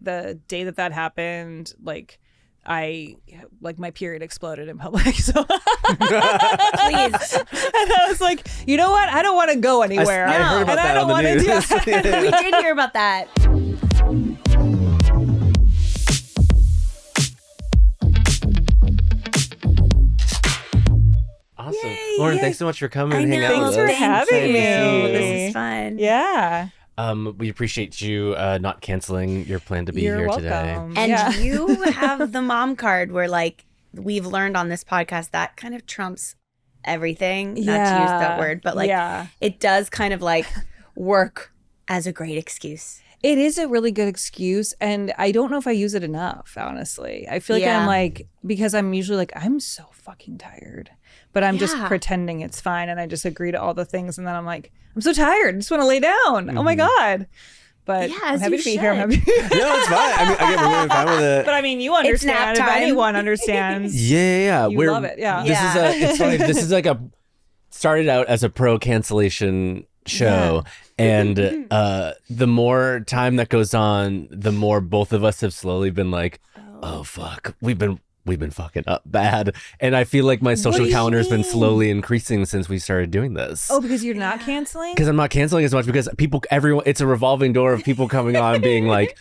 the day that happened, like my period exploded in public. So please. And I was like, you know what? I don't want to go anywhere. I heard about that on the news. We did hear about that. Awesome. Yay, Lauren, yay. thanks so much for coming and hanging out Thanks with for us. having me. This is fun. Yeah. We appreciate you not canceling your plan to be You're here welcome. today. And you have the mom card where, like, we've learned on this podcast that kind of trumps everything. Not to use that word, but like it does kind of like work as a great excuse. It is a really good excuse, and I don't know if I use it enough, honestly. I feel like I'm like, because I'm usually like, I'm so fucking tired, but I'm just pretending it's fine, and I just agree to all the things, and then I'm like, I'm so tired, I just want to lay down. Oh my God. But I'm happy to be here. I'm happy. No, it's fine. I mean, again, we're really fine with it. But I mean, you understand. If anyone understands, yeah. You love it. Yeah. It's funny. This is like started out as a pro cancellation show, and the more time that goes on, the more both of us have slowly been like, oh fuck, we've been fucking up bad. And I feel like my social calendar has been slowly increasing since we started doing this. Oh, because you're not canceling? Because I'm not canceling as much, because everyone, it's a revolving door of people coming on being like,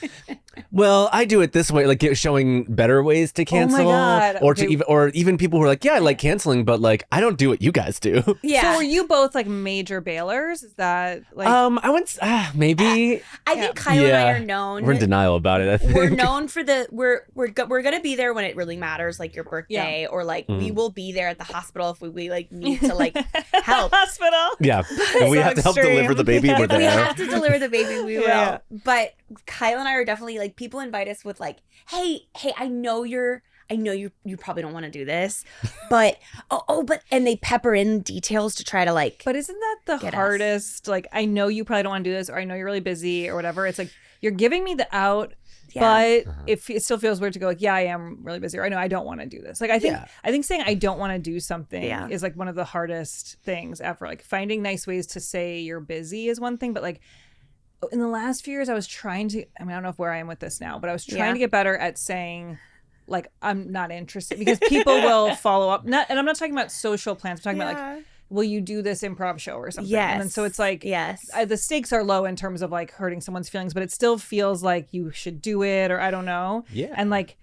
well, I do it this way, like showing better ways to cancel. Oh my God. Or even people who are like, yeah, I like canceling, but like, I don't do what you guys do. Yeah. So were you both like major bailers? Is that like? I went, maybe. I think Kyle and I are known. We're in denial about it, I think. We're known for we're going to be there when it really matters, like your birthday, or like we will be there at the hospital if we like need to like help. Hospital. Yeah. If we have to help deliver the baby, we're there. We have to deliver the baby, we will. But Kyle and I are definitely like, people invite us with like, hey, I know you probably don't want to do this, but but and they pepper in details to try to like. But isn't that the hardest? Like, I know you probably don't want to do this, or I know you're really busy or whatever. It's like, you're giving me the out, but it still feels weird to go like, yeah, I am really busy, or I know I don't want to do this. Like, I think saying I don't want to do something is like one of the hardest things ever. Like, finding nice ways to say you're busy is one thing, but like, in the last few years, I was trying to, I don't know where I am with this now, but I was trying to get better at saying, like, I'm not interested, because people will follow up. And I'm not talking about social plans. I'm talking about like, will you do this improv show or something? Yes. And then, so it's like, the stakes are low in terms of like hurting someone's feelings, but it still feels like you should do it, or I don't know. Yeah. And like,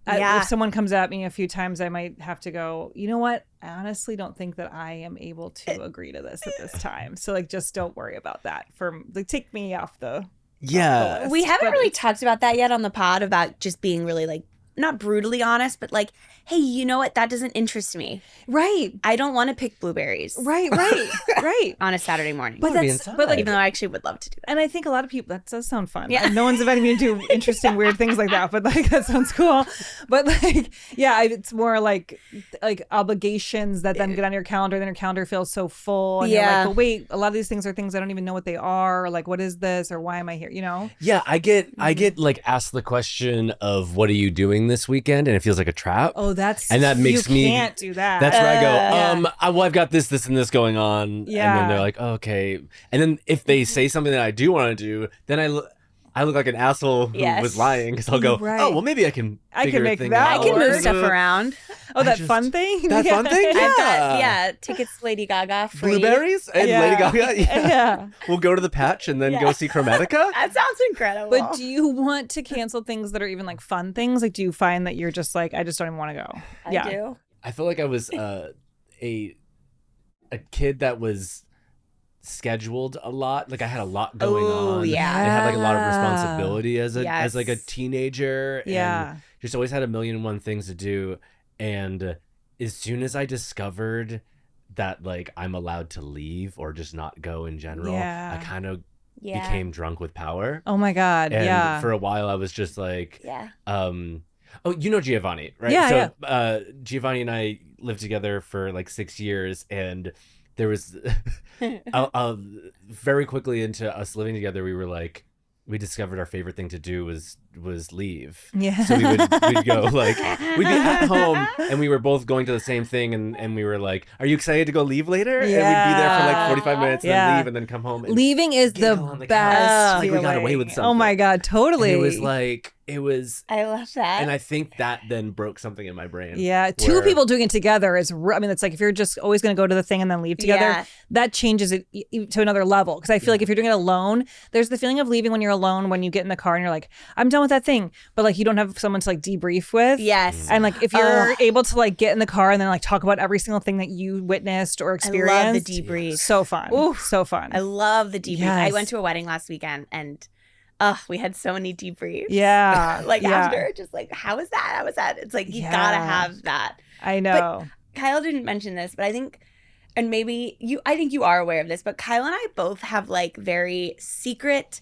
if someone comes at me a few times, I might have to go, you know what? I honestly don't think that I am able to agree to this at this time. So like, just don't worry about that. Take me off the list. We haven't really talked about that yet on the pod, about just being really like, not brutally honest, but like, hey, you know what? That doesn't interest me. Right. I don't want to pick blueberries. Right. On a Saturday morning. But even though I actually would love to do that. And I think a lot of people, that does sound fun. Yeah. No one's inviting me to do interesting, weird things like that, but like, that sounds cool. But like, it's more like obligations that then get on your calendar, then your calendar feels so full. And you're like, but wait, a lot of these things are things I don't even know what they are. Or like, what is this? Or why am I here? You know? Yeah, I get like asked the question of, what are you doing this weekend? And it feels like a trap. Oh, and that makes me, you can't do that. That's where I go, I've got this and this going on. Yeah. And then they're like, oh, okay. And then if they say something that I do want to do, then I look like an asshole who was lying, because I'll go, oh, well, maybe I can figure make thing that out. I can move stuff around. Oh, that fun thing? That fun thing? Yeah. I've got, tickets to Lady Gaga free. Blueberries and Lady Gaga? Yeah. We'll go to the Patch and then go see Chromatica? That sounds incredible. But do you want to cancel things that are even like fun things? Like, do you find that you're just like, I just don't even want to go? I do. I feel like I was a kid that was scheduled a lot. Like, I had a lot going on. Yeah. I had like a lot of responsibility as like a teenager. Yeah. And just always had a million and one things to do. And as soon as I discovered that like I'm allowed to leave or just not go in general, I kind of became drunk with power. Oh my God. And for a while I was just like, oh, you know Giovanni, right? Yeah. Giovanni and I lived together for like 6 years, and there was very quickly into us living together, we were like, we discovered our favorite thing to do was was leave. Yeah. So we'd go like we'd be at home and we were both going to the same thing and we were like, "Are you excited to go leave later?" Yeah. And we'd be there for like 45 minutes and then leave and then come home. And leaving is the best. like we got away with something. Oh my God, totally. And it was I love that. and I think that then broke something in my brain. Yeah, two people doing it together is. I mean, it's like if you're just always going to go to the thing and then leave together, that changes it to another level. Because I feel like if you're doing it alone, there's the feeling of leaving when you're alone. When you get in the car and you're like, I'm done with that thing, but like you don't have someone to like debrief with. Yes. And like if you're able to like get in the car and then like talk about every single thing that you witnessed or experienced, I love the debrief. So fun. Ooh, so fun. I love the debrief. Yes. I went to a wedding last weekend and we had so many debriefs. Yeah. After, just like, how was that? How was that? It's like, you gotta have that. I know. But Kyle didn't mention this, but I think, and maybe I think you are aware of this, but Kyle and I both have like very secret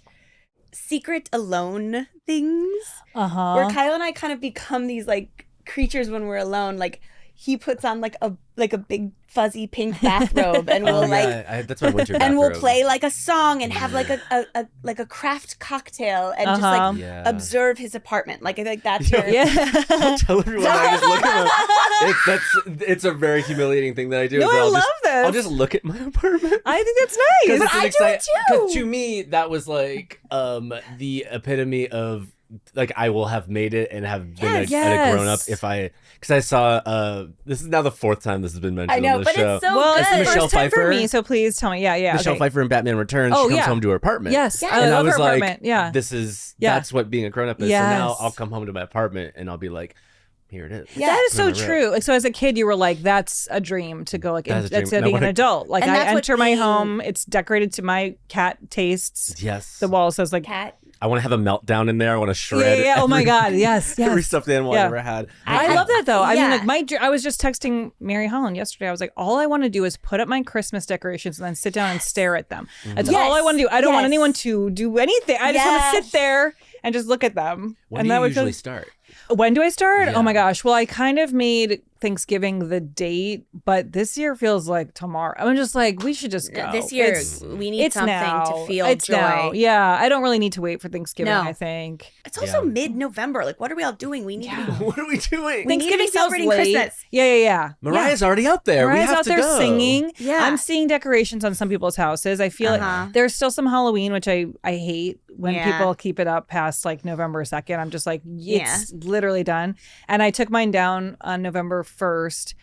alone things. Where Kyle and I kind of become these like creatures when we're alone. Like he puts on like a big fuzzy pink bathrobe and we'll that's my winter bathrobe. And we'll play like a song and have like a craft cocktail and just like observe his apartment. Like I think that's your I'll tell everyone I just look at them. It's a very humiliating thing that I do. No, I love this. I'll just look at my apartment. I think that's nice. But I do it too. Because to me, that was like the epitome of like I will have made it and have been a grown up if because I saw this is now the fourth time this has been mentioned on the show. It's so well, good. it's the Michelle first time for Pfeiffer. me, so please tell me. Yeah. Michelle Pfeiffer in Batman Returns. Oh, she comes home to her apartment. Yes, Yeah. I And I love was her like, apartment. Yeah, this is that's what being a grown up is. Yes. So now I'll come home to my apartment and I'll be like, here it is. Yeah. that is so Put it in my true. Like, so as a kid, you were like, "That's a dream to go like." That's a That's dream. being No, an adult. Like And I that's what enter my being- home, it's decorated to my cat tastes. Yes. The wall says like Cat. I want to have a meltdown in there. I want to shred. Yeah. Oh my God. Yes. Every Yes. stuffed animal I ever had. I love that though. I mean, Yeah. like I was just texting Mary Holland yesterday. I was like, all I want to do is put up my Christmas decorations and then sit down and stare at them. That's all I want to do. I don't want anyone to do anything. I just want to sit there and just look at them. When and do that you would usually start? When do I start? Yeah. Oh my gosh. Well, I kind of made Thanksgiving the date, but this year feels like tomorrow. I'm just like, we should just go. This year, we need something to feel joy. Now. Yeah, I don't really need to wait for Thanksgiving, No. I think. It's also mid-November. Like, what are we all doing? We need to be What are we doing? We need to be Thanksgiving feels celebrating late. Christmas. Yeah. Mariah's already out there. Mariah's we have out to there go. singing. Yeah. I'm seeing decorations on some people's houses. I feel like there's still some Halloween, which I hate when people keep it up past like November 2nd. I'm just like, it's literally done. And I took mine down on November 1st,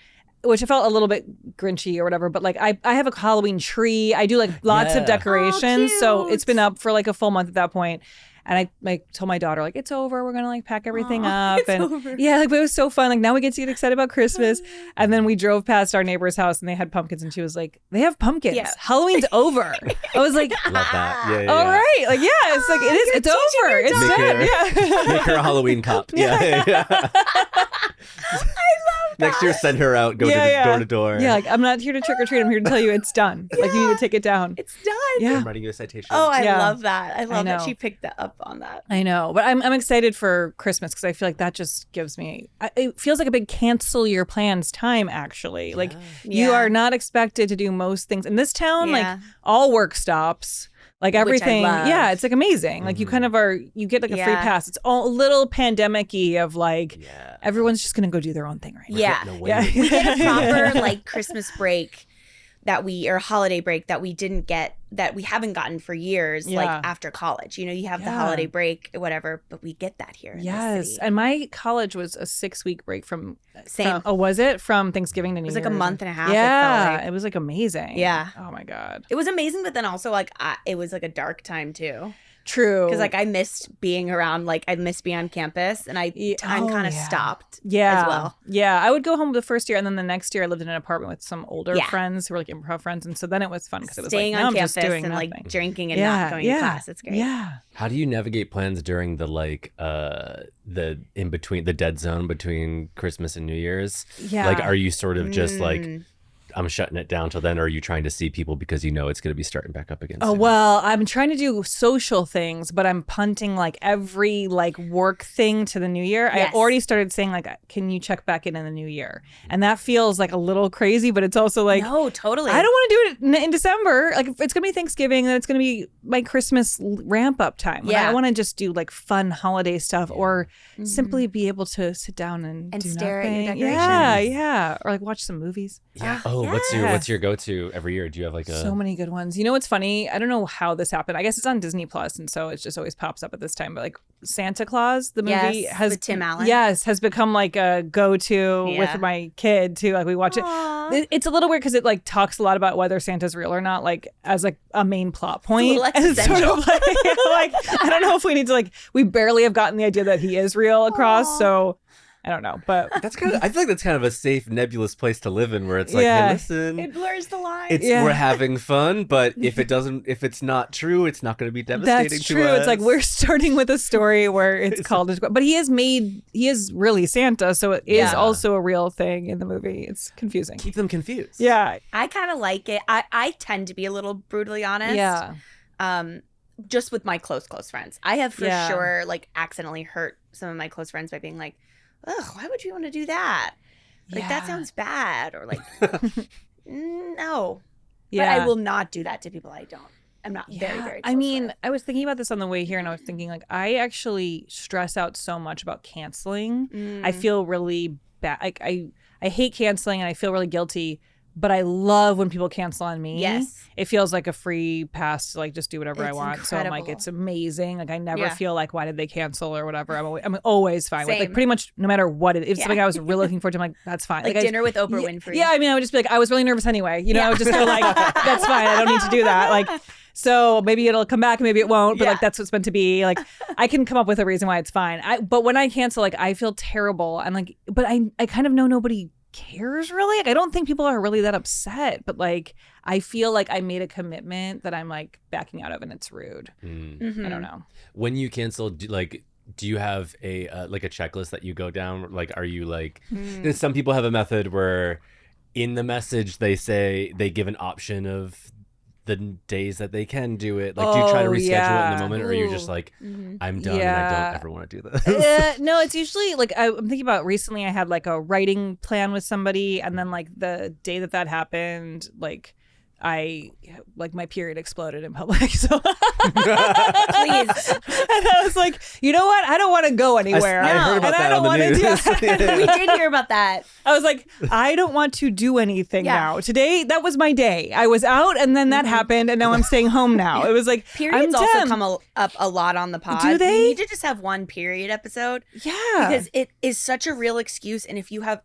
which I felt a little bit grinchy or whatever. But like I have a Halloween tree. I do like lots of decorations. So it's been up for like a full month at that point. And I like told my daughter, like, it's over. We're gonna like pack everything up. It's and over. yeah, like, but it was so fun. Like now we get to get excited about Christmas. And then we drove past our neighbor's house and they had pumpkins and she was like, they have pumpkins. Yeah. Halloween's over. I was like, Love that. Yeah. all right. Like, yeah, it's like, it is. It's over. It's done. Yeah. Make her a Halloween cop. Yeah. I love that. Next year, send her out, go door to door. Yeah, like I'm not here to trick or treat. I'm here to tell you it's done. Like you need to take it down. It's done. Yeah. I'm writing you a citation. Oh, I Yeah. love that. I love that know. she picked that up on that. I know, but I'm excited for Christmas because I feel like that just gives me. It feels like a big cancel your plans time. Actually, like you Yeah. are not expected to do most things in this town. Yeah. Like all work stops. Like everything, love. yeah, it's like amazing. Like you kind of are, you get like a free pass. It's all a little pandemic-y of like everyone's just gonna go do their own thing right now. Yeah. Yeah. We get a proper like Christmas break or holiday break that we didn't get, that we haven't gotten for years, like after college. You know, you have the holiday break, whatever, but we get that here in the city. And my college was a 6-week break from Same. was it from Thanksgiving to New It was Year's? like a month and a half. Yeah, It felt like. it was like amazing. Yeah. Oh my god. It was amazing, but then also like it was like a dark time too. True. Because like I missed being around, like I missed being on campus, and time kind of stopped. As well. Yeah, I would go home the first year, and then the next year I lived in an apartment with some older friends who were like improv friends, and so then it was fun because it was staying like, now on I'm campus just doing and nothing. like drinking and not going to class. It's great. Yeah. How do you navigate plans during the like the in between, the dead zone between Christmas and New Year's? Yeah. Like, are you sort of just like, I'm shutting it down till then, or are you trying to see people because you know it's going to be starting back up again Oh, soon? well, I'm trying to do social things, but I'm punting like every like work thing to the new year. Yes. I already started saying like, can you check back in the new year? And that feels like a little crazy, but it's also like, No, totally. I don't want to do it in December. Like it's going to be Thanksgiving, then it's going to be my Christmas ramp up time. Like, I want to just do like fun holiday stuff or simply be able to sit down and do stare nothing. at your decorations. Yeah. Or like watch some movies. Yeah. Oh, what's your go-to every year? Do you have like a... So many good ones. You know what's funny? I don't know how this happened. I guess it's on Disney Plus, and so it just always pops up at this time. But like Santa Claus, the movie has with Tim Allen. Yes, has become like a go-to with my kid too. Like we watch it. It's a little weird because it like talks a lot about whether Santa's real or not, like as like a main plot point. It's It's sort of like, I don't know if we need to like. We barely have gotten the idea that he is real across. So I don't know, but That's kind of. I feel like that's kind of a safe, nebulous place to live in, where it's like, hey, listen, It blurs the line. we're having fun, but if it's not true, it's not going to be devastating. That's to true. us. It's like we're starting with a story where it's called, but he is really Santa, so it is also a real thing in the movie. It's confusing. Keep them confused. Yeah. I kind of like it. I tend to be a little brutally honest. Yeah. Just with my close friends. I have for sure like accidentally hurt some of my close friends by being like, ugh, why would you want to do that? Like that sounds bad, or like no. Yeah. But I will not do that to people I'm not very, very close I mean, with. I was thinking about this on the way here, and I was thinking like I actually stress out so much about canceling. I feel really bad. Like I hate canceling, and I feel really guilty. But I love when people cancel on me. Yes. It feels like a free pass to like just do whatever I It's want. So I'm like, incredible. it's amazing. Like I never Yeah. feel like, why did they cancel or whatever. I'm always fine with like Same. pretty much no matter what it is. If it's Yeah. something I was really looking forward to, I'm like, that's fine. Like I- dinner with Oprah Winfrey. Yeah, I mean, I would just be like, I was really nervous anyway. You know, I would just go like, that's fine. I don't need to do that. Like, so maybe it'll come back, maybe it won't. But like, that's what's meant to be. Like, I can come up with a reason why it's fine. But when I cancel, like, I feel terrible. And like, but I kind of know nobody cares really. Like, I don't think people are really that upset. But like, I feel like I made a commitment that I'm like backing out of, and it's rude. I don't know. When you cancel, do you have a like a checklist that you go down? Like, are you like? Some people have a method where, in the message, they give an option of the days that they can do it. Like, do you try to reschedule it in the moment, or are you just like, I'm done and I don't ever want to do this? No, it's usually like I'm thinking about recently. I had like a writing plan with somebody, and then like the day that happened, like my period exploded in public. So Please. and I was like, you know what? I don't want to go anywhere. I heard about and that I don't on the want to news. do. We did hear about that. I was like, I don't want to do anything Yeah. now. Today, that was my day. I was out, and then that happened, and now I'm staying home now. It was like Periods I'm also done. come up a lot on the pod. Do they? We need to just have one period episode. Yeah, Because it is such a real excuse. And if you have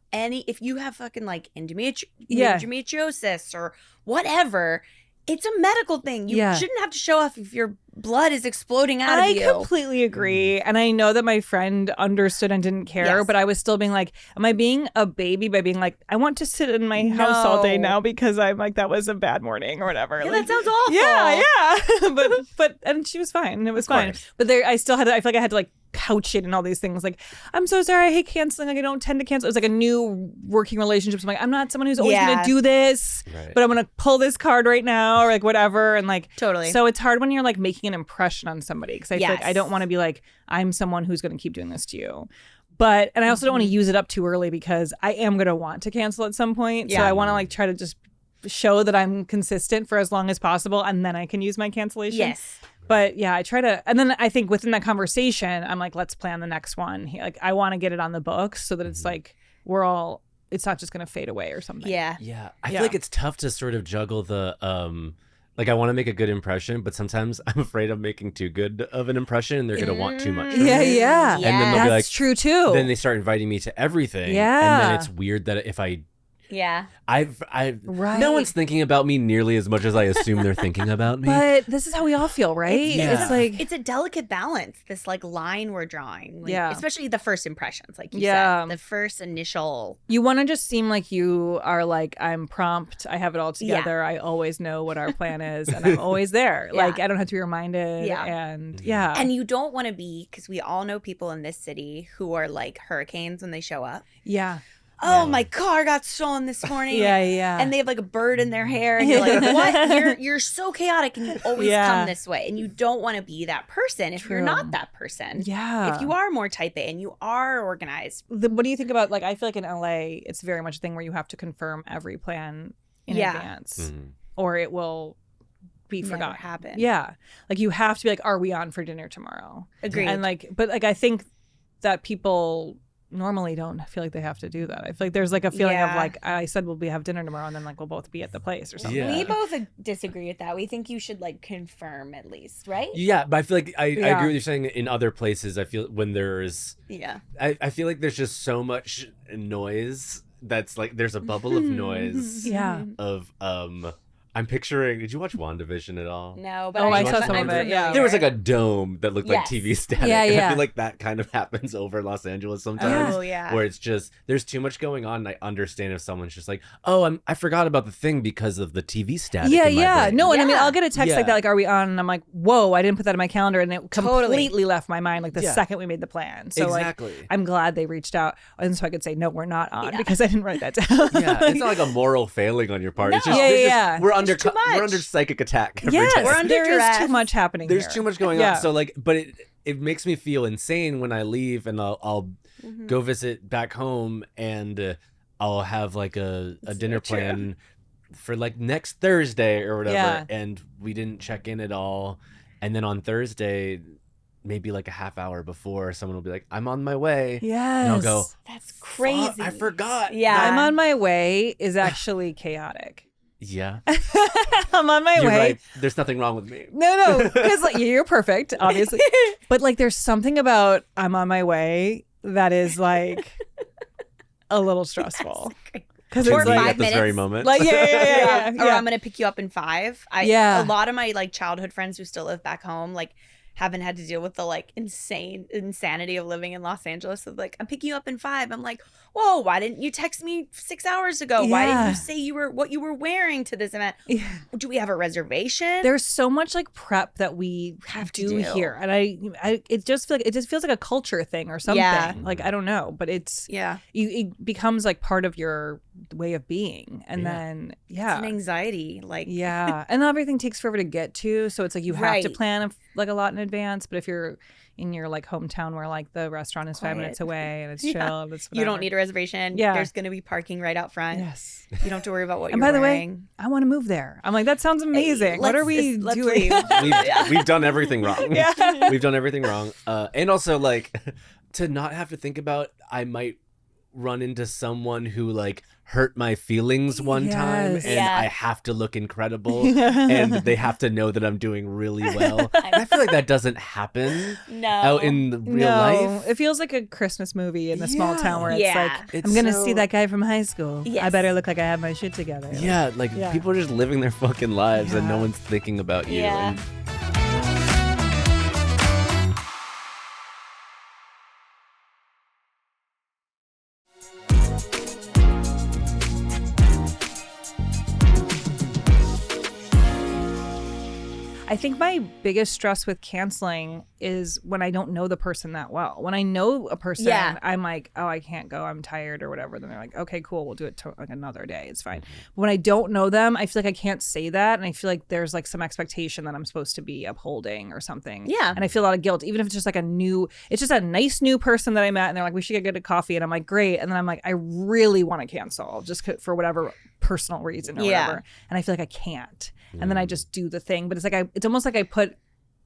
fucking like endometriosis or whatever, it's a medical thing. You shouldn't have to show off if your blood is exploding out of you. I completely agree. And I know that my friend understood and didn't care, Yes. but I was still being like, am I being a baby by being like, I want to sit in my house all day now because I'm like, that was a bad morning or whatever. Yeah, Like, that sounds awful. Yeah. but and she was fine. It was fine. But I still had to, I feel like I had to like couch it and all these things. Like, I'm so sorry. I hate canceling. Like, I don't tend to cancel. It was like a new working relationship. So I'm like, I'm not someone who's always going to do this, but I'm going to pull this card right now or like whatever. And like, Totally. So it's hard when you're like making an impression on somebody because I feel like I don't want to be like, I'm someone who's going to keep doing this to you. But, and I also don't want to use it up too early because I am going to want to cancel at some point. So I want to like try to just show that I'm consistent for as long as possible, and then I can use my cancellation. Yes. But yeah, I try to, and then I think within that conversation, I'm like, let's plan the next one. Like, I want to get it on the books so that it's like, it's not just going to fade away or something. Yeah. Yeah. I feel like it's tough to sort of juggle the, like, I want to make a good impression, but sometimes I'm afraid I'm making too good of an impression and they're going to want too much. From me. Yeah. And then they'll be like, that's true too. Then they start inviting me to everything. Yeah. And then it's weird that if I Yeah. no one's thinking about me nearly as much as I assume they're thinking about me. But this is how we all feel, right? It's like, it's a delicate balance, this like line we're drawing. Like, Yeah. Especially the first impressions, like you Yeah. said. The first initial. you want to just seem like you are like, I'm prompt. I have it all together. I always know what our plan is and I'm always there. Yeah. Like, I don't have to be reminded. Yeah. And yeah. And you don't want to be, because we all know people in this city who are like hurricanes when they show up. yeah. oh, my car got stolen this morning. Yeah. And they have like a bird in their hair. And you're like, what? You're so chaotic and you always come this way. And you don't want to be that person if you're not that person. Yeah. If you are more type A and you are organized. What do you think about, like, I feel like in LA, it's very much a thing where you have to confirm every plan in advance or it will be Never forgotten. happen. Yeah. Like you have to be like, are we on for dinner tomorrow? Agreed. And like, but like, I think that people normally don't feel like they have to do that. I feel like there's like a feeling of like, I said we'll have dinner tomorrow and then like we'll both be at the place or something. Yeah. We both disagree with that. We think you should like confirm at least, right? Yeah, but I feel like I agree with you saying in other places. I feel when there's I feel like there's just so much noise that's like there's a bubble of noise of I'm picturing. Did you watch WandaVision at all? No, but I saw some of it. Yeah, there was like a dome that looked like TV static. Yeah. And I feel like that kind of happens over Los Angeles sometimes. Oh yeah, where it's just there's too much going on. And I understand if someone's just like, oh, I forgot about the thing because of the TV static. Yeah, in my brain. No, and I mean, I'll get a text like that, like, are we on? And I'm like, whoa, I didn't put that in my calendar, and it completely left my mind like the second we made the plan. So like, I'm glad they reached out, and so I could say, no, we're not on because I didn't write that down. It's not like a moral failing on your part. No. It's just, we're under psychic attack. Yes, we're under there duress. is too much happening. There's too much going on. So like, but it makes me feel insane when I leave and I'll go visit back home and I'll have like a dinner plan for like next Thursday or whatever, and we didn't check in at all, and then on Thursday, maybe like a half hour before, someone will be like, I'm on my way. Yes. And I'll go, that's crazy. I forgot. Yeah. I'm on my way is actually chaotic. Yeah. I'm on my You're way. right. There's nothing wrong with me. No, because like you're perfect, obviously. But like there's something about I'm on my way that is like a little stressful. Because Or it's like, 5 at this minutes. very moment. like yeah. Or I'm gonna pick you up in 5. A lot of my like childhood friends who still live back home like haven't had to deal with the like insanity of living in Los Angeles. So like, I'm picking you up in 5. I'm like, whoa, why didn't you text me 6 hours ago? Why didn't you say what you were wearing to this event? Do we have a reservation? There's so much like prep that we have to do here, and I it just feels like a culture thing or something. Yeah. Like I don't know, but it's it becomes like part of your way of being, and then it's an anxiety like and everything takes forever to get to, so it's like you have to plan like a lot in advance. But if you're in your like hometown where like the restaurant is 5 minutes away and it's chill, and it's you don't need a reservation. There's going to be parking right out front. Yes, you don't have to worry about what and you're by the wearing. way, I want to move there. I'm like, that sounds amazing. What are we doing? We've done everything wrong. We've done everything wrong. And also like to not have to think about I might run into someone who like hurt my feelings one time and I have to look incredible and they have to know that I'm doing really well. I feel like that doesn't happen out in real life. It feels like a Christmas movie in a small town where it's like, I'm gonna see that guy from high school. I better look like I have my shit together. People are just living their fucking lives and no one's thinking about you. And I think my biggest stress with canceling is when I don't know the person that well. When I know a person, I'm like, oh, I can't go, I'm tired or whatever. Then they're like, okay, cool, we'll do it like another day. It's fine. But when I don't know them, I feel like I can't say that. And I feel like there's like some expectation that I'm supposed to be upholding or something. Yeah. And I feel a lot of guilt, even if it's just like it's just a nice new person that I met and they're like, we should get a coffee. And I'm like, great. And then I'm like, I really want to cancel just for whatever personal reason or whatever. And I feel like I can't. And then I just do the thing. But it's like it's almost like I put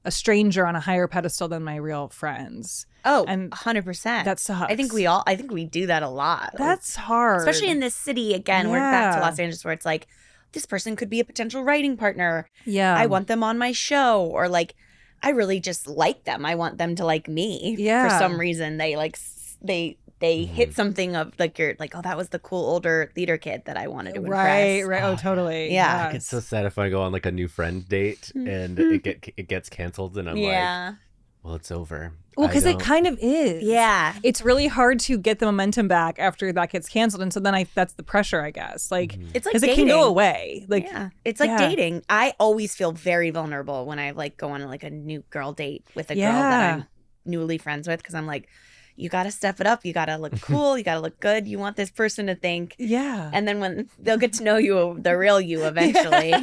a stranger on a higher pedestal than my real friends. Oh, and 100%. That sucks. I think we do that a lot. That's hard. Especially in this city, again, we're back to Los Angeles where it's like, this person could be a potential writing partner. Yeah. I want them on my show. Or like, I really just like them. I want them to like me. Yeah. For some reason, they hit something of like you're like, oh, that was the cool older theater kid that I wanted to impress. Right. Oh, totally. Yeah. I get so sad if I go on like a new friend date and it gets canceled and I'm like, well, it's over. Well, because it kind of is. Yeah. It's really hard to get the momentum back after that gets canceled. And so then that's the pressure, I guess. Like, it's like because it can go away. Like, it's like dating. I always feel very vulnerable when I like go on like a new girl date with a girl that I'm newly friends with, because I'm like, you got to step it up. You got to look cool. You got to look good. You want this person to think. Yeah. And then when they'll get to know you, the real you eventually.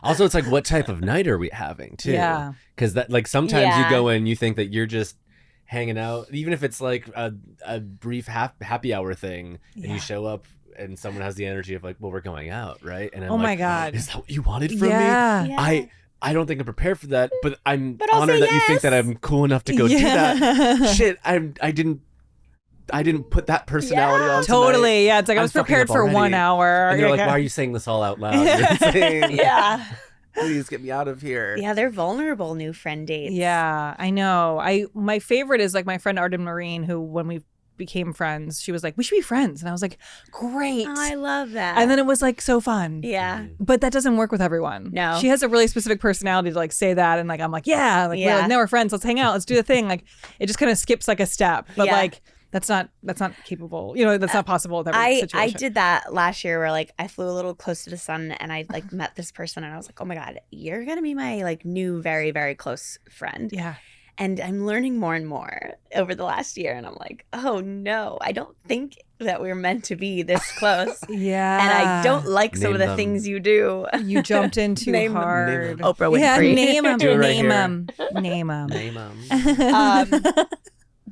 Also, it's like, what type of night are we having too? Yeah. Because that, like, sometimes you go in, you think that you're just hanging out, even if it's like a brief happy hour thing, and you show up and someone has the energy of like, well, we're going out, right? And I'm oh like, my God, is that what you wanted from me? Yeah. I don't think I'm prepared for that, but I'm But also honored that you think that I'm cool enough to go do that. Shit, I didn't put that personality on totally. tonight. Yeah, it's like I was prepared for 1 hour. And you're like, why are you saying this all out loud? You're insane. Yeah. Please get me out of here. Yeah, they're vulnerable new friend dates. Yeah, I know. My favorite is like my friend Arden Marine, who when we became friends, she was like, we should be friends. And I was like, great. Oh, I love that. And then it was like so fun. Yeah. But that doesn't work with everyone. No. She has a really specific personality to like say that. And like, I'm like, yeah, like, we're like, now we're friends. Let's hang out. Let's do the thing. Like, it just kind of skips like a step. But like, that's not capable. You know, that's not possible with every situation. I did that last year where like I flew a little close to the sun and I like met this person and I was like, oh my God, you're going to be my like new, very, very close friend. Yeah. And I'm learning more and more over the last year. And I'm like, oh no, I don't think that we're meant to be this close. Yeah. And I don't like some of the things you do. You jumped in too hard. Oprah Winfrey. Yeah, name them. Do it right Name here. them. Name them. Name them.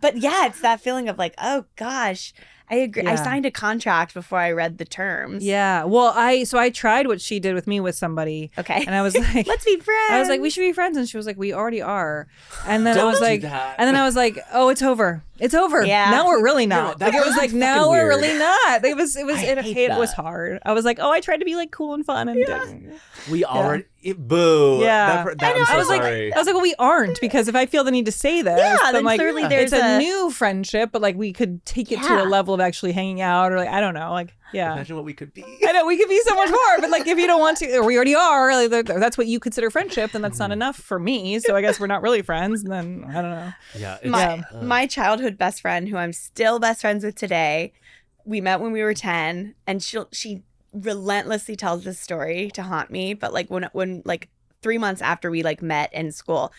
But yeah, it's that feeling of like, oh gosh, I agree. Yeah. I signed a contract before I read the terms. Yeah. Well, I tried what she did with me with somebody. Okay. And I was like, let's be friends. I was like, we should be friends. And she was like, we already are. And then I Don't was do like, that. and then I was like, oh, it's over. It's over. Yeah. Now we're really not. No, Like, it was like, fucking now we're weird. really not. It was, I it hate was that. hard. I was like, oh, I tried to be like cool and fun and didn't. We already boo. Yeah. That, I'm so I was sorry. like, well, we aren't, because if I feel the need to say this, then like, clearly there's it's a a- new friendship, but like we could take it to Yeah. a level of actually hanging out, or like, I don't know, like, yeah. Imagine what we could be. I know we could be so much more, but like if you don't want to, or we already are, like that's what you consider friendship, then that's not enough for me. So I guess we're not really friends. And then I don't know. Yeah. My childhood best friend, who I'm still best friends with today, we met when we were 10, and she relentlessly tells this story to haunt me. But like when like 3 months after we like met in school,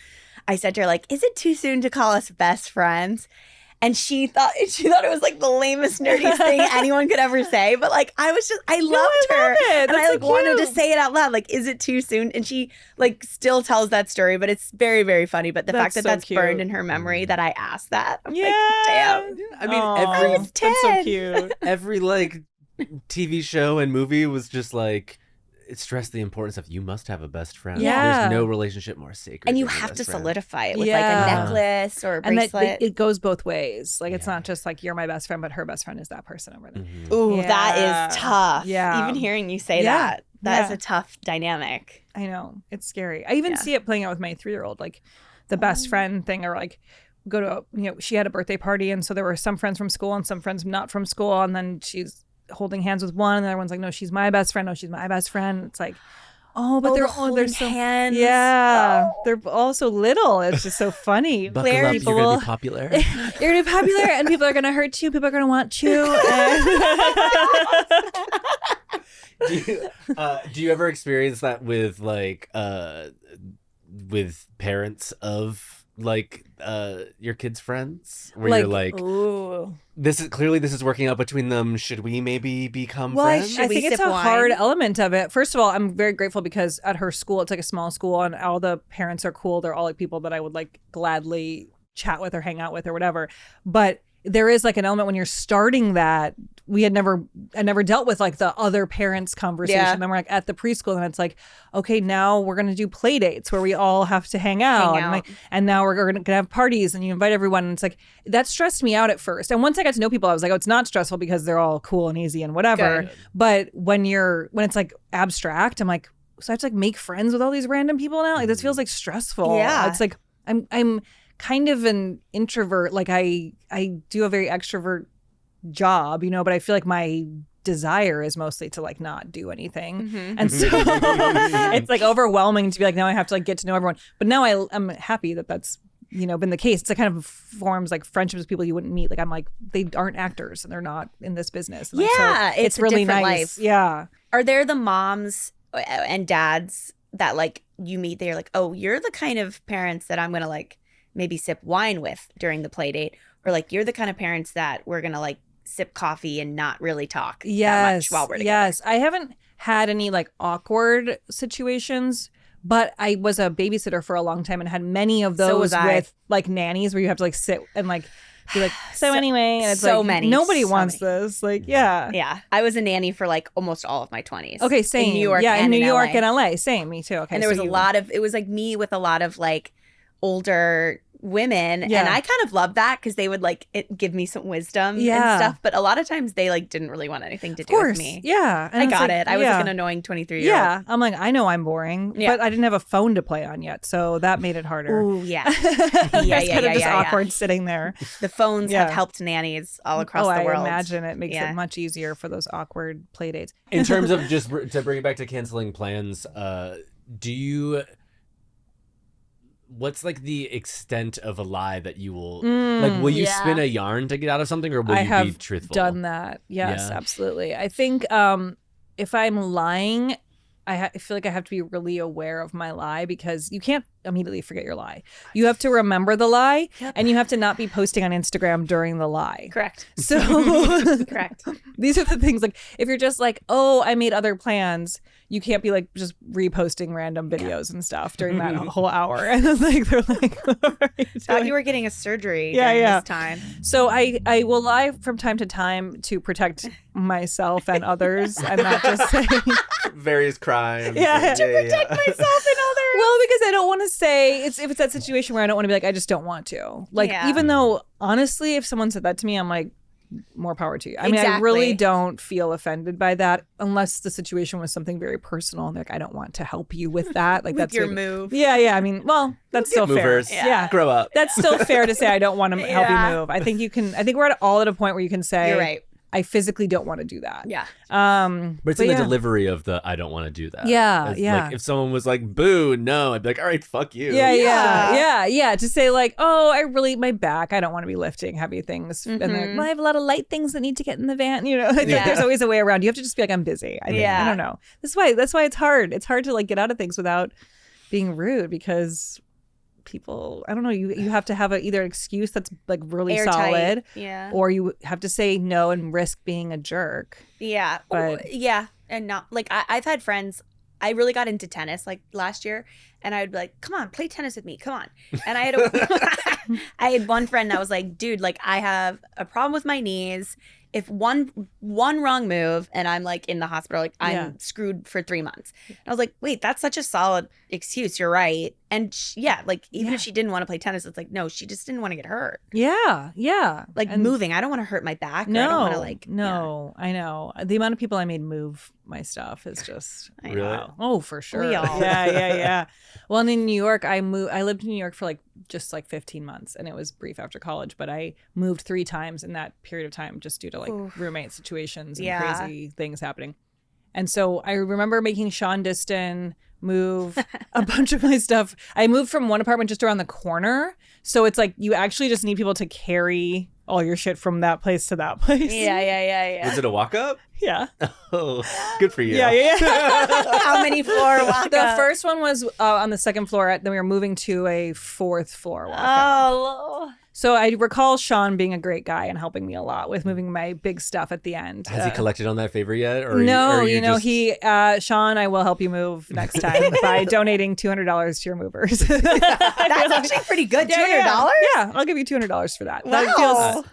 I said to her like, "Is it too soon to call us best friends?" And she thought it was like the lamest, nerdiest thing anyone could ever say. But like I loved her. Love it. And I That's like so wanted to cute. say it out loud. Like, is it too soon? And she like still tells that story, but it's very, very funny. But the fact that so that's cute. burned in her memory that I asked that. I'm Yeah. like, damn. I mean, Aw, every was that's so 10. cute. every like TV show and movie was just like, it stressed the importance of you must have a best friend. Yeah. There's no relationship more sacred. And you than your have to best friend. solidify it with Yeah. like a necklace or a And that bracelet. it goes both ways. Like it's not just like you're my best friend, but her best friend is that person over there. Mhm. Ooh, Yeah. that is tough. Yeah. Even hearing you say Yeah. that is Yeah. a tough dynamic. I know, it's scary. I even see it playing out with my 3-year-old, like the best friend thing, or like go to she had a birthday party, and so there were some friends from school and some friends not from school, and then she's holding hands with one, and the other one's like, no, she's my best friend. No, she's my best friend. It's like, oh, but they're holding so hands. yeah, Oh. they're all so little. It's just so funny. Buckle Claire, up, people you're gonna will- be popular. You're gonna be popular, and people are gonna hurt you. People are gonna want you. Do you ever experience that with like with parents of like your kids' friends, where you're like, ooh. this is working out between them, should we maybe become Well, friends? I we think it's sip a wine? hard element of it. First of all, I'm very grateful because at her school, it's like a small school, and all the parents are cool. They're all like people that I would like gladly chat with or hang out with or whatever. But there is like an element when you're starting that I never dealt with like the other parents conversation. Yeah. Then we're like at the preschool, and it's like, okay, now we're gonna do play dates where we all have to hang out. And, like, and now we're gonna have parties, and you invite everyone. And it's like that stressed me out at first. And once I got to know people, I was like, oh, it's not stressful because they're all cool and easy and whatever. Good. But when it's like abstract, I'm like, so I have to like make friends with all these random people now. Like this feels like stressful. Yeah. It's like I'm kind of an introvert. Like I do a very extrovert job, but I feel like my desire is mostly to like not do anything. Mm-hmm. And so it's like overwhelming to be like, now I have to like get to know everyone. But now I'm happy that that's been the case. It's like kind of forms like friendships with people you wouldn't meet. Like I'm like, they aren't actors and they're not in this business. And like, Yeah, so it's a really different nice. life. Yeah. Are there the moms and dads that like you meet, they're like, oh, you're the kind of parents that I'm gonna like maybe sip wine with during the play date? or like you're the kind of parents that we're gonna like sip coffee and not really talk that Yes. much while we're together. Yes. I haven't had any like awkward situations, but I was a babysitter for a long time and had many of So those was I. with like nannies where you have to like sit and like be like, so anyway, and it's so like many, nobody so wants many. this. Like, yeah. Yeah, I was a nanny for like almost all of my 20s. Okay, same. In New York, yeah, and in New in York LA. and LA. Same, me too. Okay. And there was so a lot of, it was like me with a lot of like older women. Yeah. And I kind of loved that because they would like give me some wisdom Yeah. and stuff. But a lot of times they like didn't really want anything to Of do with course. me. Yeah. And I it's got like, it. I was yeah. like an annoying 23-year-old. Yeah. I'm like, I know I'm boring, Yeah. but I didn't have a phone to play on yet. So that made it harder. Ooh, yeah. It's kind of just yeah. awkward sitting there. The phones Yeah. have helped nannies all across Oh, the world. I imagine it makes Yeah. it much easier for those awkward play dates. In terms of just to bring it back to canceling plans, do you? What's like the extent of a lie that you will like? Will you yeah. spin a yarn to get out of something, or will I you have be truthful? done that. Yes, Yeah. absolutely. I think if I'm lying, I feel like I have to be really aware of my lie because you can't immediately forget your lie. You have to remember the lie, and you have to not be posting on Instagram during the lie. Correct. So Correct. these are the things like if you're just like, oh, I made other plans, you can't be like just reposting random videos and stuff during that whole hour. And it's like they're like, what are you Thought doing? you were getting a surgery Yeah, during yeah. this time. So I will lie from time to time to protect myself and others and not just say various crimes. Yeah. To Protect myself and others. well because I don't want to say if it's that situation where I don't want to be like I just don't want to. Like Yeah. even though honestly if someone said that to me I'm like more power to you. I mean I really Exactly. don't feel offended by that unless the situation was something very personal and like I don't want to help you with that. Like With that's your like- move. Yeah, I mean, well, that's still Movers. fair. Yeah. Grow up. That's still fair to say I don't want to help Yeah. you move. I think we're all at a point where you can say You're right. I physically don't want to do that. Yeah. But it's in the yeah. delivery of the I don't want to do that. Yeah, It's yeah. Like if someone was like, boo, no, I'd be like, all right, fuck you. Yeah. To say like, oh, my back, I don't want to be lifting heavy things. And they're like, well, I have a lot of light things that need to get in the van. You know, I think Yeah. there's always a way around. You have to just be like, I'm busy. I think. Yeah. I don't know. That's why it's hard. It's hard to like get out of things without being rude because people, I don't know, you have to have either an excuse that's like really Airtight. solid Yeah. or you have to say no and risk being a jerk. Yeah. But- yeah. And not like I've had friends. I really got into tennis like last year, and I would be like, "Come on, play tennis with me. Come on." And I had one friend that was like, "Dude, like I have a problem with my knees. If one wrong move and I'm like in the hospital, like I'm Yeah. screwed for 3 months." And I was like, "Wait, that's such a solid excuse. You're right." And like even Yeah. if she didn't want to play tennis, it's like no, she just didn't want to get hurt. Yeah. Like And- moving, I don't want to hurt my back. Or I don't want to like no, I know. The amount of people I made move my stuff is just I Really? know. oh for sure. We all. Yeah. Well, and in New York, I lived in New York for like just like 15 months, and it was brief after college. But I moved 3 times in that period of time, just due to like Oof. roommate situations and Yeah. crazy things happening. And so I remember making Sean Diston move a bunch of my stuff. I moved from one apartment just around the corner. So it's like you actually just need people to carry all your shit from that place to that place. Yeah. Was it a walk up? Yeah. Oh, good for you. Yeah. How many floor walk The up? first one was on the second floor. Then we were moving to a 4th floor walk. Oh, So I recall Sean being a great guy and helping me a lot with moving my big stuff at the end. Has he collected on that favor yet? Or No, you just... Sean, I will help you move next time by donating $200 to your movers. that's actually pretty good. $200. Yeah, I'll give you $200 for that. Wow. That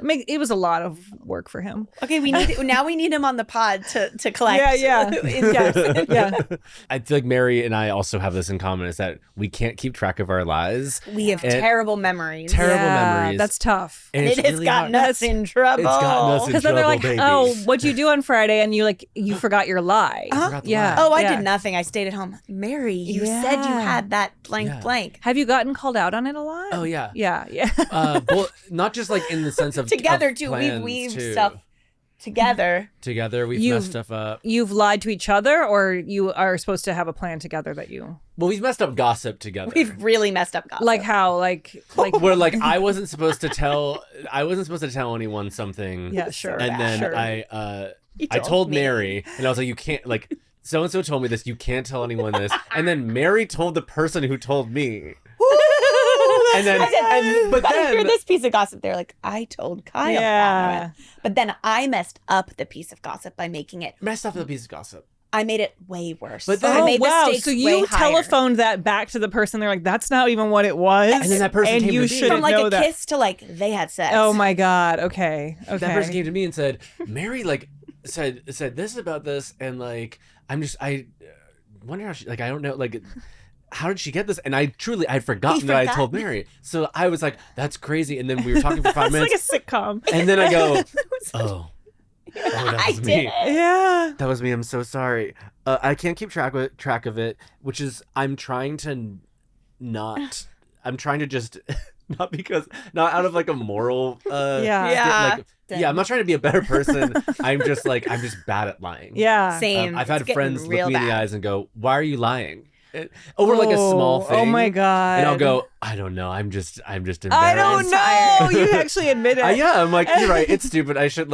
feels. It was a lot of work for him. Okay, we need him on the pod to collect. Yeah. Yes. Yeah. I feel like Mary and I also have this in common is that we can't keep track of our lies. We have And- terrible memories. Terrible Yeah, memories. That's tough. And It it's has really gotten hard. us in trouble. It's gotten us in Because then they're trouble, like, baby. "Oh, what'd you do on Friday?" And you forgot your lie. I forgot the Yeah. lie. Oh, I Yeah. did nothing. I stayed at home. Mary, you Yeah. said you had that blank Yeah. blank. Have you gotten called out on it a lot? Oh, yeah. Yeah. Well, not just like in the sense of Together of too. plans, We've too. stuff together. Together, we've You've- messed stuff up. You've lied to each other, or you are supposed to have a plan together that you Well, we've messed up gossip together. We've really messed up gossip. like how like Where like I wasn't supposed to tell anyone something. yeah sure And then sure. I told me. Mary, and I was like, you can't like so and so told me this. You can't tell anyone this. And then Mary told the person who told me. And then, but I hear then, this piece of gossip. They're like, I told Kyle. Yeah. But then I messed up the piece of gossip by making it. messed up the piece of gossip. I made it way worse. But then- I Oh, made the wow. stakes So way you higher. telephoned that back to the person. They're like, that's not even what it was. And then that person and came you to me. shouldn't From like know a that. kiss to like they had sex. Oh my God. Okay. Okay. That person came to me and said, Mary, like, said this about this, and like, I wonder how she, like, I don't know, like, how did she get this? And I'd forgotten that I told Mary. So I was like, that's crazy. And then we were talking for 5 It's minutes. like a sitcom. And then I go, oh, that was me. Yeah. That was me. I'm so sorry. I can't keep track of it, which is I'm trying to just not out of like a moral Yeah. I'm not trying to be a better person. I'm just bad at lying. Yeah. Same. I've had It's getting friends look me real in the bad. eyes and go, why are you lying? Over like a small thing. Oh my God. And I'll go, I don't know. I'm just embarrassed. I don't know. You actually admit it. Yeah, I'm like, you're right. It's stupid. I should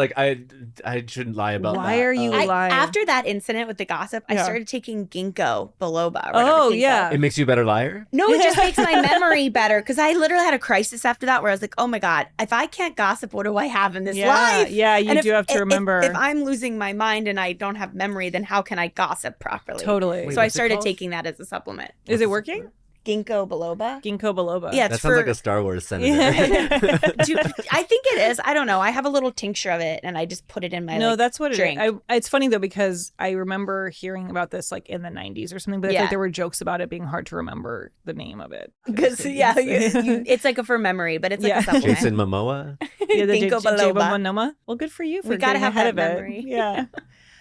I shouldn't lie about that. Why are you lying? After that incident with the gossip, I started taking ginkgo biloba. Oh, yeah. It makes you a better liar? No, it just makes my memory better because I literally had a crisis after that where I was like, oh my God, if I can't gossip, what do I have in this life? Yeah, you And do have to remember. If I'm losing my mind and I don't have memory, then how can I gossip properly? Totally. Wait, So I what's it started called? taking that as a supplement. Is it working? Ginkgo biloba. Ginkgo biloba. Yeah, That it's sounds for. like a Star Wars senator. I think it is. I don't know. I have a little tincture of it, and I just put it in my. No, like, that's what drink. it is. It's funny though because I remember hearing about this like in the 90s or something, but I feel like there were jokes about it being hard to remember the name of it. Because it's like a for memory, but it's like Yeah. a supplement. Jason Momoa? Yeah, the Ginkgo biloba. Monoma. Well, good for you for We gotta getting have ahead that of memory. it. Yeah.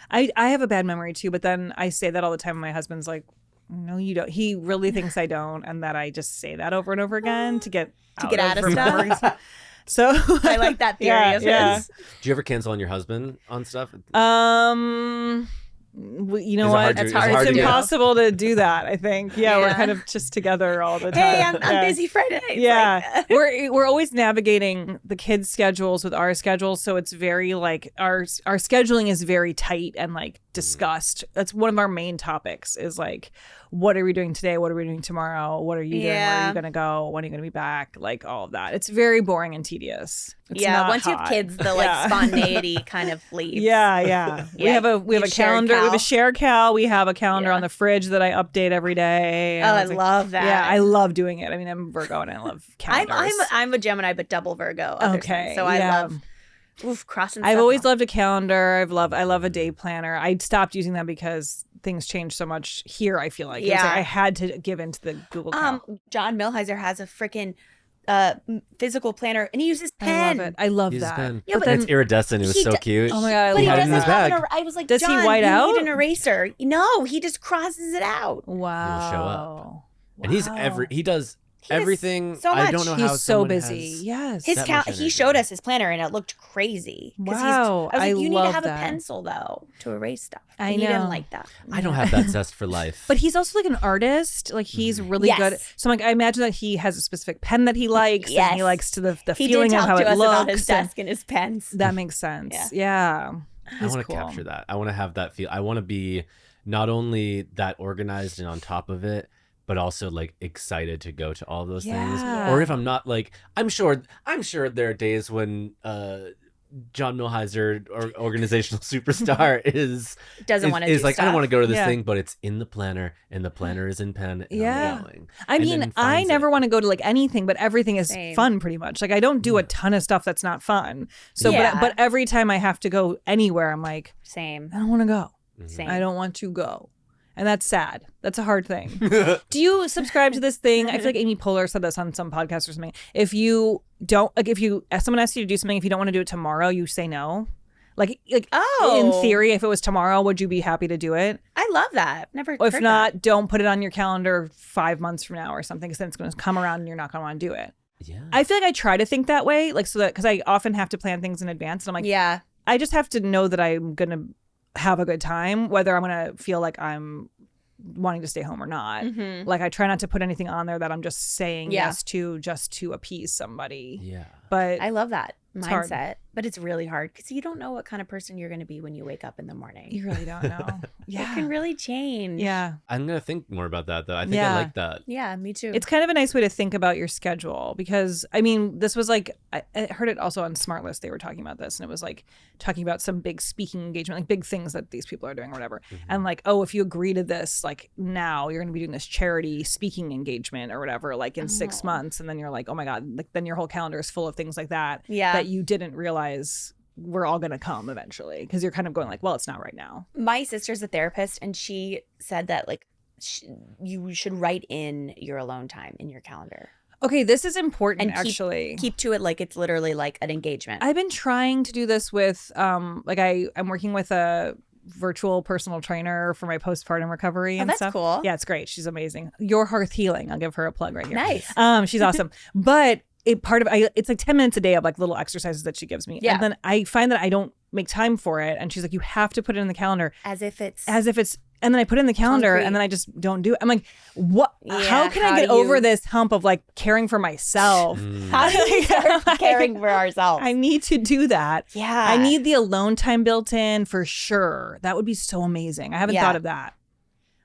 I have a bad memory too, but then I say that all the time and my husband's like, no, you don't. He really thinks I don't, and that I just say that over and over again to get out out of remembering stuff. So I like that theory of his. Do you ever cancel on your husband on stuff? You know Is it what? hard to- It's is it hard hard It's to do? impossible to do that. I think. Yeah, we're Yeah. kind of just together all the time. Hey, I'm Yeah. busy Friday nights. Yeah, we're always navigating the kids' schedules with our schedules, so it's very like our scheduling is very tight and like discussed. That's one of our main topics is like, what are we doing today? What are we doing tomorrow? What are you doing? Where are Yeah. you gonna go? When are you gonna be back? Like all of that. It's very boring and tedious. It's Yeah, not once you have hot. kids, the like Yeah. spontaneity kind of leaves. Yeah. We Yeah, have a you calendar. share We have cal. a share cal. We have a calendar Yeah. on the fridge that I update every day. Oh, And I it's like- love that. Yeah, I love doing it. I mean, I'm Virgo and I love calendars. I'm a Gemini, but double Virgo. Okay, So I yeah. love crossing. I've stuff always off. loved a calendar. I love a day planner. I stopped using that because things change so much here. I feel like It was Yeah. like I had to give into the Google Cal. John Milheiser has a freaking physical planner, and he uses I pen. love it. I love Use his that. pen. Yeah, And but it's iridescent. It was he so d- cute. Oh my God, I But he love had it in doesn't his have bag. I was like, Does he John, white you out? need an eraser. No, he just crosses it out. Wow. show up. And he does He does everything. so I much. don't know He's how so someone busy. has- Yes. His That much he energy. showed us his planner, and it looked crazy. 'Cause Wow, I was like, I you need to love have that. a pencil though to erase stuff. I And he didn't know. like that. I don't have that zest for life. But he's also like an artist. Like he's really Yes. good. So I'm like, I imagine that he has a specific pen that he likes. And Yes. he likes to the He feeling did of talk how to it us looks. about his and- desk and his pens. That makes sense. Yeah. Yeah. I He's want to cool. capture that. I want to have that feel. I want to be not only that organized and on top of it, but also like excited to go to all those things. Yeah. Or if I'm not, like, I'm sure there are days when John Milheiser, or organizational superstar, Doesn't want to is do like, stuff. I don't want to go to this Yeah. thing, but it's in the planner and the planner is in pen. And Yeah. I'm going. I And mean, then I finds never it. want to go to like anything, but everything is Same. fun pretty much. Like I don't do a ton of stuff that's not fun. So, Yeah. but every time I have to go anywhere, I'm like, Same. I don't want to go. Same. I don't want to go. And that's sad. That's a hard thing. Do you subscribe to this thing? I feel like Amy Poehler said this on some podcast or something. If you don't, like, if someone asks you to do something, if you don't want to do it tomorrow, you say no. Like Oh. in theory, if it was tomorrow, would you be happy to do it? I love that. Never. Or if heard not, don't put it on your calendar 5 months from now or something, because then it's going to come around and you're not going to want to do it. Yeah. I feel like I try to think that way, like so that because I often have to plan things in advance, and I'm like, that. Yeah. I just have to know that I'm going to have a good time, whether I'm going to feel like I'm wanting to stay home or not. Mm-hmm. Like I try not to put anything on there that I'm just saying Yeah. yes to just to appease somebody. Yeah. But I love that hard. mindset. But it's really hard because you don't know what kind of person you're going to be when you wake up in the morning. You really don't know. It can really change. Yeah. I'm going to think more about that, though. I think I like that. Yeah, me too. It's kind of a nice way to think about your schedule because, I mean, this was like, I heard it also on Smart List. They were talking about this, and it was like talking about some big speaking engagement, like big things that these people are doing or whatever. And like, oh, if you agree to this, like now you're going to be doing this charity speaking engagement or whatever, like in 6 months. And then you're like, oh my God, like then your whole calendar is full of things like that that you didn't realize we're all going to come eventually, because you're kind of going like, well, it's not right now. My sister's a therapist, and she said that like you should write in your alone time in your calendar. Okay, this is important, And actually. Keep to it like it's literally like an engagement. I've been trying to do this with like I'm working with a virtual personal trainer for my postpartum recovery and that's stuff. cool. Yeah, it's great. She's amazing. Your Hearth Healing. I'll give her a plug right here. Nice. She's awesome. But it's like 10 minutes a day of like little exercises that she gives me. Yeah. And then I find that I don't make time for it. And she's like, you have to put it in the calendar. As if it's and then I put it in the calendar concrete. and then I just don't do it. I'm like, what? Yeah, how can I get over this hump of like caring for myself? How do we start caring for ourselves? I need to do that. Yeah. I need the alone time built in for sure. That would be so amazing. I haven't thought of that.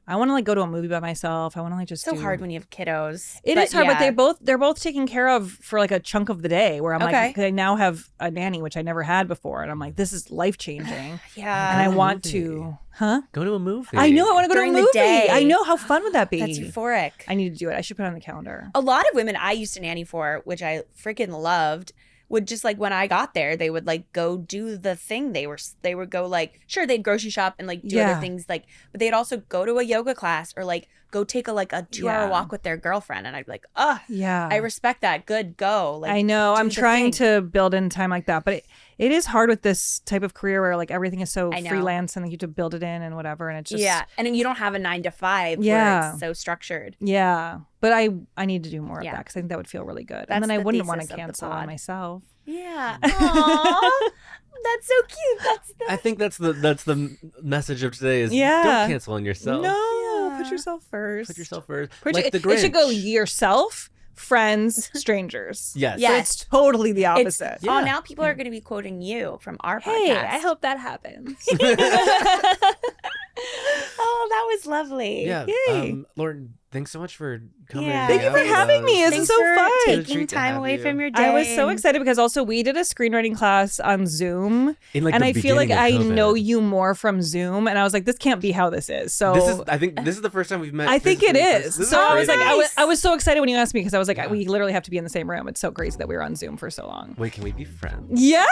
I want to like go to a movie by myself. I want to like just so hard when you have kiddos. It is hard, but they're both taken care of for like a chunk of the day where I'm like, 'cause I now have a nanny, which I never had before. And I'm like, this is life changing. Yeah. And I want to, Go to a movie. I know. I want to go During to a the movie. day. I know. How fun would that be? That's euphoric. I need to do it. I should put it on the calendar. A lot of women I used to nanny for, which I freaking loved, would just like when I got there, they would like go do the thing. They would go like, sure, they'd grocery shop and like do other things like, but they'd also go to a yoga class or like go take a 2-hour walk with their girlfriend. And I'd be like, oh, yeah, I respect that. Good, go. Like, I know. I'm trying to build in time like that, but it is hard with this type of career where like everything is so freelance and like, you have to build it in and whatever. And it's just and you don't have a 9 to 5 where it's so structured. Yeah, but I need to do more of that because I think that would feel really good. And then I wouldn't want to cancel on myself. Yeah. Aww. That's so cute. I think that's the message of today is don't cancel on yourself. No, put yourself first. Put yourself first. Like the Grinch. It should go yourself, friends, strangers. Yes. So it's totally the opposite. Oh, now people are going to be quoting you from our podcast. Hey, I hope that happens. Oh, that was lovely. Yeah. Lauren, thanks so much for coming. Thank you for having me. This is so fun. Taking time away from your day. I was so excited because also we did a screenwriting class on Zoom. And I feel like I know you more from Zoom. And I was like, this can't be how this is. So I think this is the first time we've met. I think it is. So I was like, nice. I was so excited when you asked me because I was like, we literally have to be in the same room. It's so crazy that we were on Zoom for so long. Wait, can we be friends? Yeah.